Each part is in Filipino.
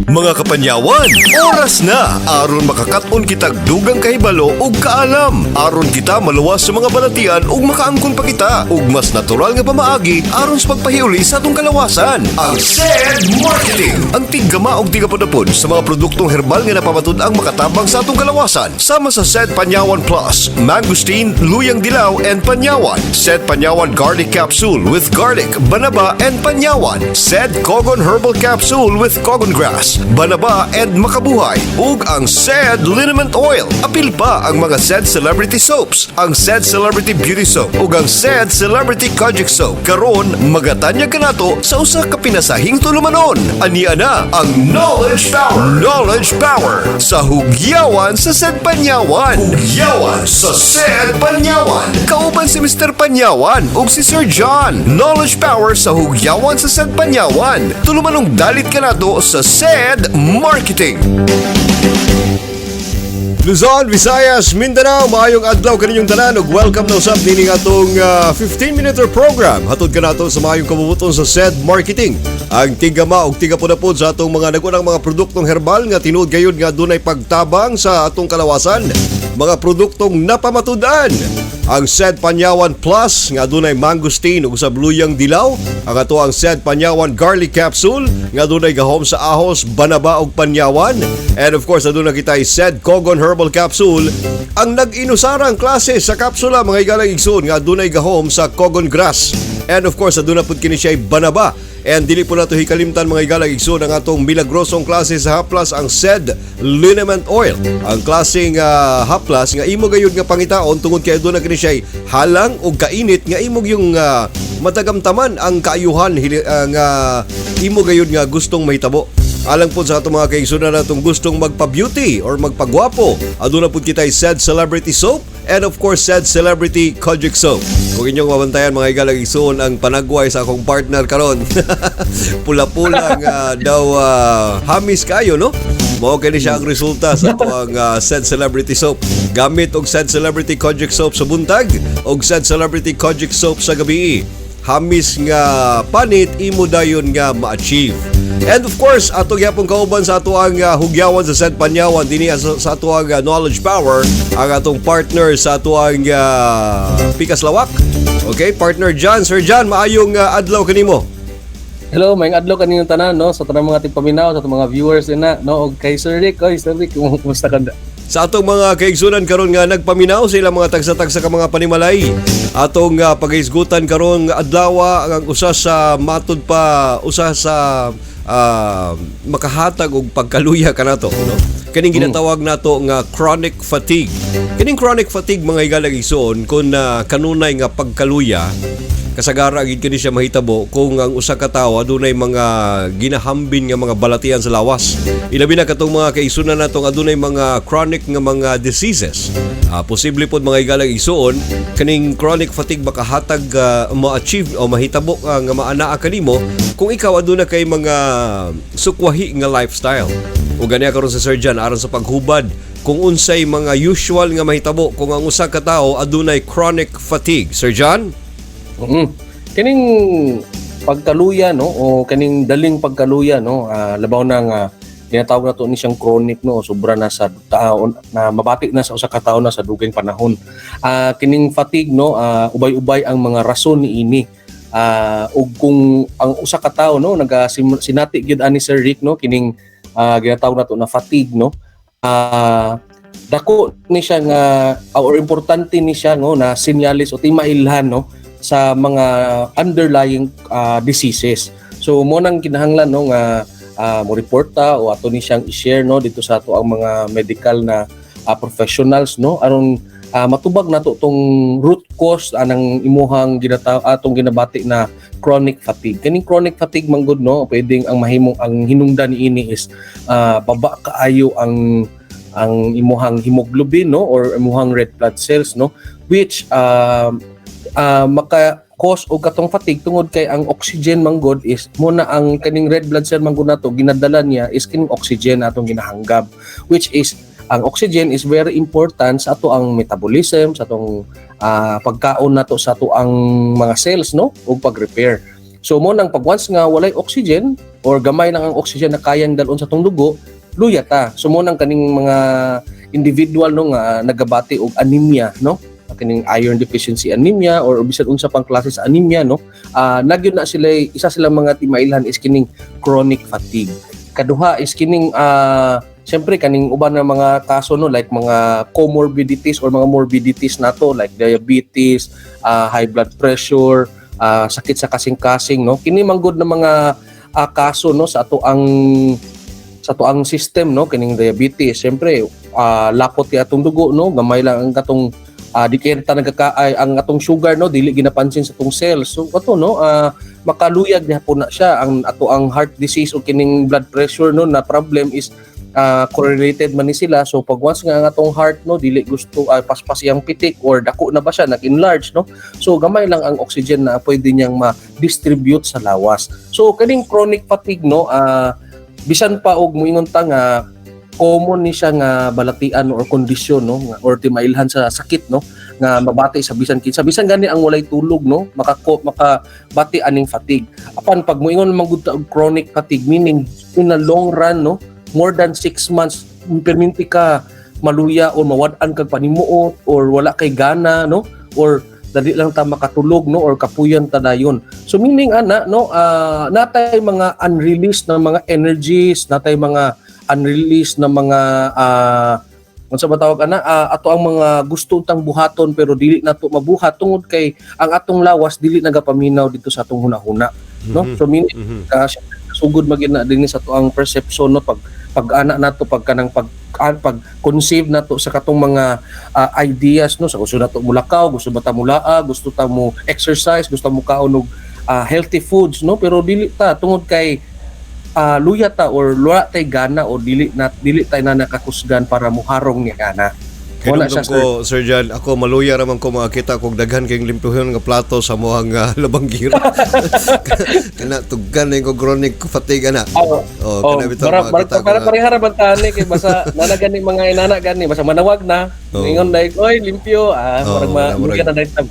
Mga kapanyawan, oras na aron makakaton kitag dugang kahibalo ug kaalam. Aron kita maluwas sa mga balatian ug makaangkon pa kita ug mas natural nga pamaagi aron sa pagpahiuli sa atong kalawasan. Ang SED Marketing, ang tiggama og tigapodapod sa mga produktong herbal nga napapatud-ang makatabang sa atong kalawasan. Sama sa SED Panyawan Plus, Mangosteen, Luyang Dilaw and Panyawan, SED Panyawan Garlic Capsule with garlic, banaba and panyawan, SED Cogon Herbal Capsule with cogon grass, banaba and makabuhay, ug ang SED Liniment Oil. Apil pa ang mga SED Celebrity Soaps, ang SED Celebrity Beauty Soap ug ang SED Celebrity Kojic Soap. Karon magatanyag kanato sa usa ka pinasahing tulumanon. Ania na ang Knowledge Power. Knowledge Power sa hugyawan sa SED Panyawan. Hugyawan sa SED Panyawan. Kauban si Mr. Panyawan ug si Sir John. Knowledge Power sa hugyawan sa SED Panyawan. Tulumanong dalit kanato sa SED Marketing. Luzon, Visayas, Mindanao, maayong adlaw kaninyong tanan ug welcome na usab nining atong 15-minute program. Hatod kanato sa maayong kabubuton sa SED Marketing. Ang tigama ug tigapudapod sa atong mga nagunang mga produktong herbal nga tinuod gayud nga dunay pagtabang sa atong kalawasan. Mga produktong napamatud-an. Ang SED Panyawan Plus nga dunay mangosteen ug usab luyang dilaw. Ang ato ang SED Panyawan Garlic Capsule nga dunay gahom sa ahos, banaba ug panyawan. And of course, aduna kita SED Cogon Herbal Capsule, ang nag-inusarang klase sa kapsula mga igalang igsoon nga dunay gahom sa cogon grass. And of course, aduna pud kini siya banaba. And dili po nato hikalimtan mga igalang igsoon ang atong milagrosong klase sa haplas, ang SED Liniment Oil. Ang klaseng haplas nga imo gayud nga pangitaon tungod kay aduna kini siya halang ug kainit nga imog yung matagamtaman ang kaayuhan nga imo gayud nga gustong mahitabo. Alang po sa atong mga kaigsunan natong gustong magpa-beauty or magpagwapo, aduna po kita SED Celebrity Soap and of course SED Celebrity Kojic Soap. Kung inyong mabantayan mga igalang igsoon ang panagway sa akong partner karon. Pula-pula nga daw hamis kayo, no? Mao kini siya ang resulta sa ato ang SED Celebrity Soap. Gamit og SED Celebrity Kojic Soap sa buntag og SED Celebrity Kojic Soap sa gabi. Hamis nga panit imo dayon nga ma-achieve. And of course, ato gyapon kauban sa ato ang hugyawan sa SED Panyawan dinhi sa ato ang Knowledge Power, ang atong partner sa ato ang Pikas Lawak. Okay, partner John, Sir John, maayong adlaw kanimo. Hello, maayong adlaw kaninyo tanan no, sa tanang mga tigpaminaw, sa atong mga viewers na no, og kay Sir Rick, Sir Rick, kumusta ka? Sa atong mga kaigsunan karon nga nagpaminaw sa ilang mga tagsa-tagsa ka mga panimalay. Atong paghisgutan karon adlaw ang usa sa matud pa usa sa makahatag og pagkaluya kanato, no? Kining ginatawag nato nga chronic fatigue. Kining chronic fatigue mga igalang igsoon kun kanunay nga pagkaluya, kasagara gid kini siya mahitabo kung ang usa ka tawo adunay mga ginahambin nga mga balatian sa lawas. Ilabi na katong mga kaigsunan natong adunay mga chronic nga mga diseases. Posible pod mga igalang igsoon kaning chronic fatigue makahatag ma-achieve o mahitabo nga maanaa kanimo kung ikaw aduna kay mga sukwahi nga lifestyle. O ganiya karon sa Sir John aron sa paghubad kung unsay mga usual nga mahitabo kung ang usa ka tawo adunay chronic fatigue. Sir John? Kining pagkaluya no o kining daling pagkaluya no, labaw na nga tinatawag nato ni siyang chronic no, sobra na sa taon na mabati na sa usa ka tawo na sa dugay panahon. Kining fatigue no, ubay-ubay ang mga rason niini. Ug kung ang usa ka tawo no sinati gyud ani Sir Rick no kining ginatawag nato na fatigue no, dako ni siya nga or importante ni siya no na sinyalis o timailhan no sa mga underlying diseases. So mo nang kinahanglan no nga mo reporta o ato ni siyang i-share no dito sa ato ang mga medical na professionals no aron matubag nato tong root cause anang imuhang atong ginabati na chronic fatigue. Kining chronic fatigue man gud no, pwedeng ang mahimong ang hinungdan niini is baba kaayo ang imuhang hemoglobin no or imuhang red blood cells no, which maka-cause og katong fatigue tungod kay ang oxygen manggod is muna ang kaning red blood cell manggod nato ginadala niya is kining oxygen atong ginahanggab, which is ang oxygen is very important sa ato ang metabolism, sa atong pagkaon nato sa ato ang mga cells no ug pag-repair. So mo nang pag once nga walay oxygen or gamay lang ang oxygen na kayang dalon sa tong dugo, luya ta. So mo nang kaning mga individual no nga nagabati og anemia no, kaning iron deficiency anemia or bisan unsa pang klase sa anemia no, nagyud na sila isa silang mga timailhan is kining chronic fatigue. Kaduha is kining siyempre kaning uban ng mga kaso no like mga comorbidities or mga morbidities nato like diabetes, high blood pressure, sakit sa kasing-kasing no. Kini manggod na mga kaso no sa ato ang system no, kining diabetes. Siyempre lakot ti atong dugo no, gamay lang ang katong di kaya ta nagkakaay ang atong sugar no, dili ginapansin sa atong cells. So ato no, makaluyag gyapon na siya ang heart disease o kining blood pressure no na problem is correlated man ni sila. So pag once nga ang atong heart no dili gusto paspas iyang pitik or dako na ba siya nag-enlarge no, so gamay lang ang oxygen na pwede niyang ma-distribute sa lawas. So kaning chronic fatigue no, bisan pa og moingon ta nga common ni siya nga balatian or kondisyon no or timailhan sa sakit no nga mabati sa bisan kinsa bisan gani ang walay tulog no makabati aning fatigue. Apan pag moingon man gud ta og chronic fatigue meaning in a long run no, more than 6 months perminti ka maluya o mawad-an kag panimuot or wala kay gana no or dali lang ta makatulog no or kapuyan ta dayon. So meaning ana no, natay mga unreleased na mga energies, natay mga unreleased na mga unsa ba tawag ana, ato ang mga gusto tang buhaton pero dili nato mabuhat tungod kay ang atong lawas dili nagapaminaw dito sa atong hunahuna no. So meaning sugod magina dinhi sa ato ang perception no pag-ana nato pag conceive nato sa katong mga ideas no, sa gusto nato mulakaw, gusto bata mulaa, gusto ta mo exercise, gusto mo kaon og healthy foods no, pero dili ta tungod kay luya ta or wala tay gana o dili tay na nakakusgan para muharong ni gana. Wala siya ko, Sir John, ako maluya raman ko makita kog daghan kayong limpyuhon nga plato sa mohang labanggira. Kana tuggan na yung chronic fatigue na. Kana bitaw makita ko. Para parehara man tani kay basta nanagani mga inana gani basta manawag na. Ingon dai oy limpyo murag na dai tab.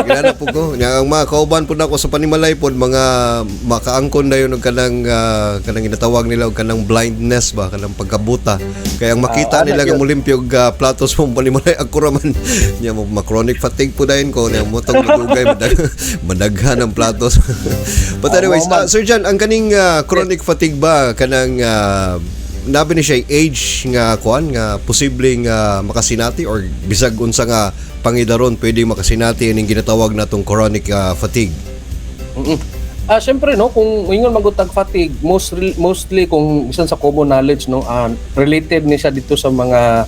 Gina po ko. Nya ang mga kauban pud nako sa panimalay pod mga makaangkon dayon og kanang ginatawag nila og kanang blindness ba kanang pagkabuta. Kaya ang makita nila nga mulimpyo og plato sa panimalay ako raman nya ma-chronic fatigue po dayon ko nya motong dugay madaghan ang platos. But anyways, Sir John, ang kaning chronic fatigue ba kanang nabi ni siya age nga kuan nga posibleng makasinati or bisag unsa nga pangidaron pwede makasinati ning ginatawag natong chronic fatigue? Siyempre no, kung ingon magutag fatigue mostly kung bisan sa common knowledge no, related ni siya dito sa mga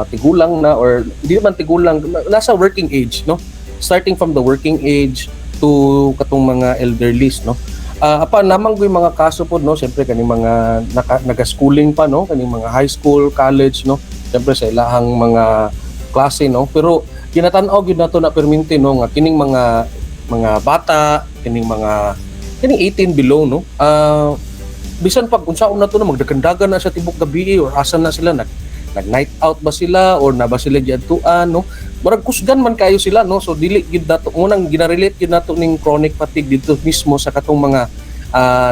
tigulang na or hindi naman tigulang, nasa working age no, starting from the working age to katong mga elderlies no. Apa namang may mga kaso po no, siyempre kaning mga naga-schooling pa no, kaning mga high school, college no, siyempre sa ilahang mga klase no, pero ginatan-og gyud nato na perminti no nga kining mga bata, kining 18 below no, bisan pag unsaon na to na magdagandagan na sa tibok gabi or asa na sila nag-night out ba sila or na ba sila diadtuan no, murag kusgan man kayo sila no. So dili gyud nato unang ginarelate gyud nato ning chronic fatigue dito mismo sa katong mga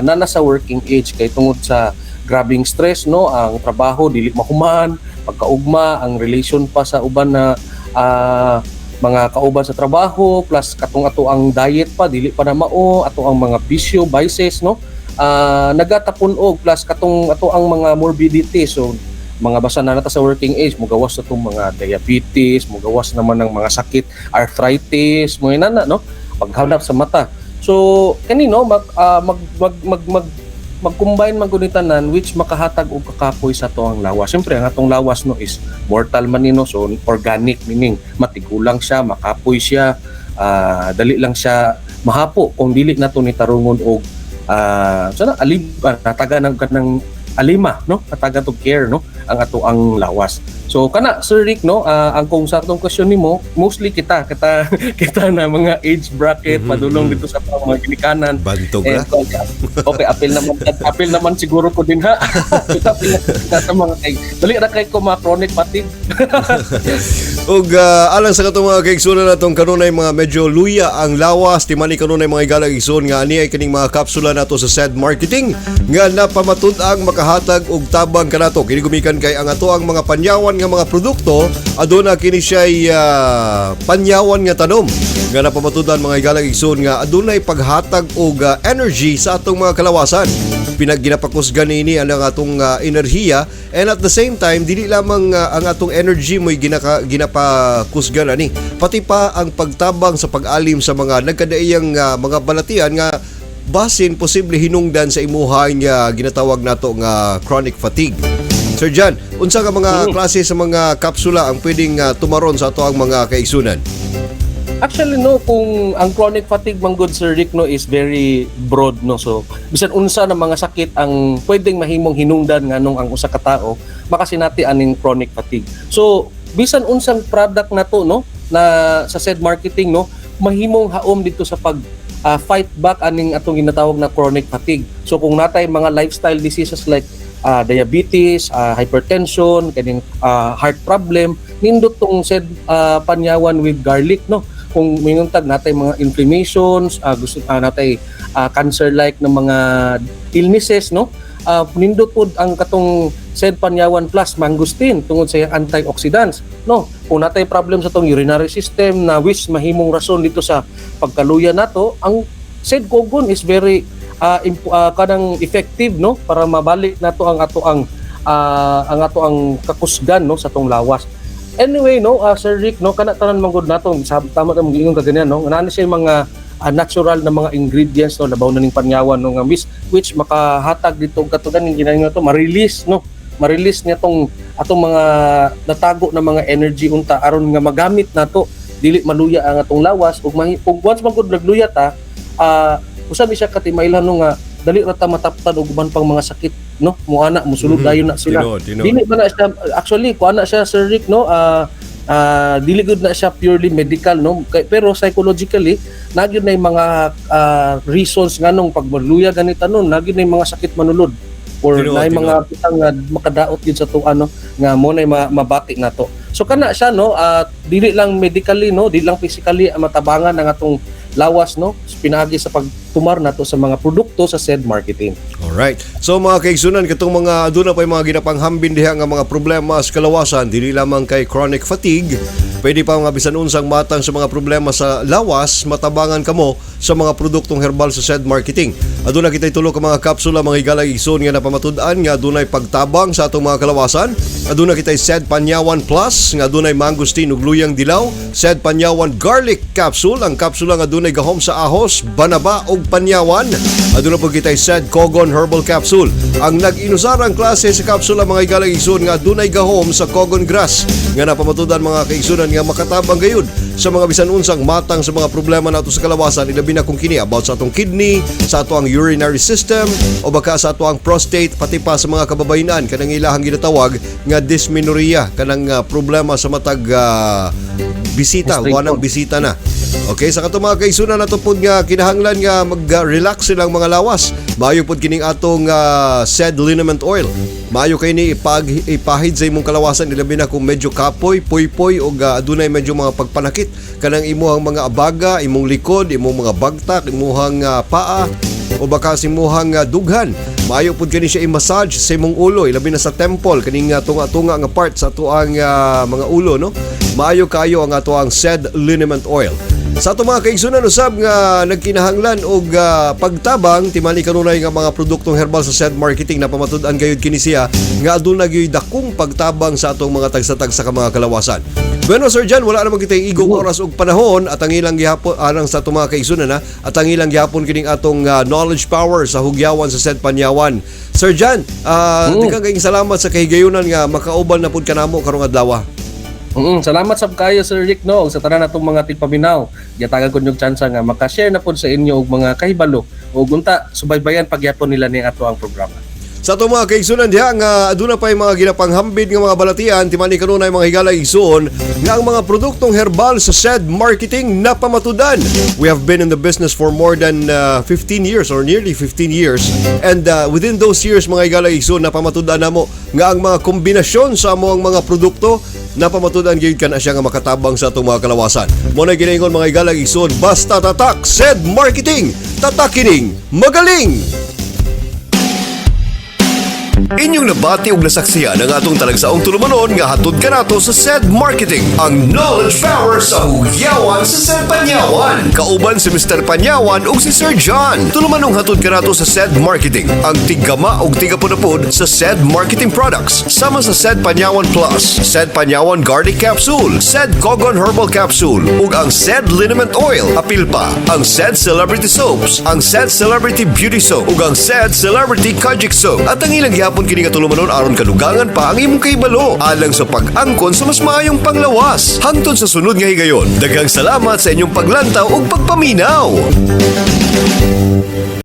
nasa working age kay tungod sa grabing stress no, ang trabaho dili mahuman, pagkaugma ang relation pa sa uban na mga kauban sa trabaho plus katong ato ang diet pa dili pa na mao, ato ang mga bisyo vices no, nagatapon og plus katong ato ang mga morbidity. So mga basa na nata sa working age, mugawas na itong mga diabetes, mugawas naman ng mga sakit, arthritis, mga inana, no? Paghanap sa mata. So, kanino, mag-combine maggunitanan which makahatag og kakapoy sa to ang lawas. Siyempre, ang atong lawas no is mortal man nino, so organic, meaning matigulang siya, makapoy siya, dali lang siya mahapo kung dili nato ni tarungon og nataga ng alima no, nataga to care no, ang ato ang lawas. So kana Sir Rick no, ang kung sa atong question nimo, mostly kita kita na mga age bracket padulong dito sa mga ginikanan. Bantog na. Okay, apil naman siguro ko din ha. Apil na sa mga kay dali ra kay ko mga chronic fatigue. Ug alang sa katong mga kaigsunan natong kanunay mga medyo luya ang lawas, timani kanunay mga igalang igsoon nga ani ay kining mga kapsula nato sa SED Marketing nga napamatud-ang makahatag og tabang kanato kini gumikan kay ang ato ang mga panyawan nga mga produkto aduna kini siya'y panyawan nga tanom nga napamatudan mga igalang igsoon nga adunay paghatag og energy sa atong mga kalawasan. Pinagginapakusgan ini ang atong enerhiya, and at the same time dili lamang ang atong energy mo'y ginapakusgan ani, pati pa ang pagtabang sa pag-alim sa mga nagkadaiyang mga balatian nga basin posible hinungdan sa imuhay nga ginatawag nato nga chronic fatigue. Sir John, unsa ka mga klase sa mga kapsula ang pwedeng tumaron sa ato ang mga kaigsunan? Actually no, kung ang chronic fatigue man good Sir Rick no is very broad no. So bisan unsa na mga sakit ang pwedeng mahimong hinungdan nganong ang usa ka tawo makasinati aning chronic fatigue. So bisan unsang product na to no na sa SED Marketing no, mahimong haom dito sa pag fight back aning atong ginatawag na chronic fatigue. So kung natay mga lifestyle diseases like diabetes, hypertension, kaning heart problem, nindot tong SED panyawan with garlic no. Kung minguntag natay mga inflammations, gusto natay cancer like ng mga illnesses no, nindot pod ang katong SED panyawan plus mangustin tungod sa iyang antioxidants no. Kung natay problem sa tong urinary system na which mahimong rason dito sa pagkaluya nato, ang SED Kogon is very kanang effective no para mabalik nato ang ato ang kakusgan no sa tong lawas. Anyway no, Sir Rick no, kana tanan manggod nato tama ta mong kaganyan no, nana siya mga natural na mga ingredients no labaw na ning panyawan no nga which makahatag dito katugan ning ginahimo to ma-release niya tong atong mga natago na mga energy unta aron nga magamit nato dili maluya ang atong lawas ug once manggod nagluya ta usa ni siya katimailan no nga dali ra ta mataptan og uban pang mga sakit no, muana musulod dayon na sila. Dili ba na siya actually kuana siya Sir Rick no, dili gud na siya purely medical no, pero psychologically nagyud na mga reasons nganong pagmaluya ganita no, nagyud na mga sakit manulod or na mga pitang makadaot yun sa to ano nga mo na mabati nato. So kana siya no, dili lang medically no, dili lang physically matabangan ang atong lawas no, pinagi sa pagtumar nato sa mga produkto sa SED Marketing. Alright. So mga kaigsunan, katong mga aduna pa mga ginapanghambin diha nga mga problema sa kalawasan, dili lamang kay chronic fatigue, pwede pa mga bisan unsang matang sa mga problema sa lawas, matabangan kamo sa mga produktong herbal sa SED Marketing. Aduna kitay tulo ka mga kapsula mga higalang igsoon nga napamatud-an nga adunay pagtabang sa atong mga kalawasan. Aduna kitay SED Panyawan Plus nga adunay mangustin ug luyang dilaw, SED Panyawan Garlic Capsule, ang kapsula nga adunay gahom sa ahos, banaba ug panyawan. Aduna po kitay SED Kogon Herbal Capsule, ang nag-inusarang klase sa kapsula mga higalang igsoon nga adunay gahom sa Kogon Grass nga napamatudan mga kaigsunan nga makatabang gayud sa mga bisan unsang matang sa mga problema nato sa kalawasan, ilabi na kung kini about sa atong kidney, sa ato ang urinary system o baka sa ato ang prostate, pati pa sa mga kababayenan kanang ilahang ginatawag nga dysmenorrhea, kanang problema sa matag bisita, wanang bisita na. Okay, sa katong mga kaigsunan nato pod nga kinahanglan nga mag-relax silang mga lawas. Maayo pod kining atong SED liniment oil. Maayo kay ni ipahid sa imong kalawasan, ilabi na kung medyo kapoy, poy-poy o adunay medyo mga pagpanakit kanang imuhang mga abaga, imong likod, imong mga bagtak, imuhang paa o baka sa imuhang dughan. Maayo pod kani siya i-massage sa imong ulo, ilabi na sa temple kaning tunga-tunga nga part sa atuang mga ulo no. Maayo kayo ang atuang SED liniment oil. Sa ato mga kaigsunan usab nga nagkinahanglan og pagtabang timali kanunay nga mga produktong herbal sa SED Marketing na pamatud-an gayud kini siya nga aduna gyud dakong pagtabang sa atong mga tagsa-tagsa ka mga kalawasan. Bueno Sir John, wala naman kitay igong oras og panahon at ang ilang gihapon arang sa atong mga kaigsunan at ang ilang gihapon kining atong knowledge power sa hugyawan sa SED Panyawan. Sir John, daghang kayong salamat sa kahigayunan nga makaubal na pud kanamo karong adlaw. Salamat sab kayo Sir Rick no, sa tanan natong mga tigpaminaw. Gitagan ko yung chance nga maka-share na pod sa inyo og mga kahibalo ug unta subaybayan pagyapon nila ni ato ang programa. Sa itong mga kaigsunan diha nga aduna pa yung mga ginapanghambid nga mga balatian timani kanunay mga higala igsoon nga ang mga produktong herbal sa said marketing napamatudan. We have been in the business for more than 15 years or nearly 15 years, and within those years mga higala igsoon napamatudan namo nga ang mga kombinasyon sa amo ang mga produkto napamatudan gyud kana siya nga makatabang sa atong mga kalawasan. Mo na ginaingon mga higala igsoon, basta tatak said marketing, tatakining magaling. Inyong nabati og nasaksiyan ang atong talagsaong tulumanon nga hatod kanato sa said marketing, ang knowledge power sa hugyawan sa said Panyawan. Kauban si Mr. Panyawan ug si Sir John. Tulumanong hatod kanato sa said marketing, ang tigama ug tigapod-apod sa said marketing products sama sa said Panyawan Plus, said Panyawan Garlic Capsule, said Kogon Herbal Capsule ug ang said Liniment Oil. Apil pa ang said Celebrity Soaps, ang said Celebrity Beauty Soap ug ang said Celebrity Kojic Soap. At ang ilang gihapon kini nga tulumanon aron kadugangan pa ang imong kahibalo alang sa pag-angkon sa mas maayong panglawas. Hangtod sa sunod nga higayon, daghang salamat sa inyong paglantaw ug pagpaminaw.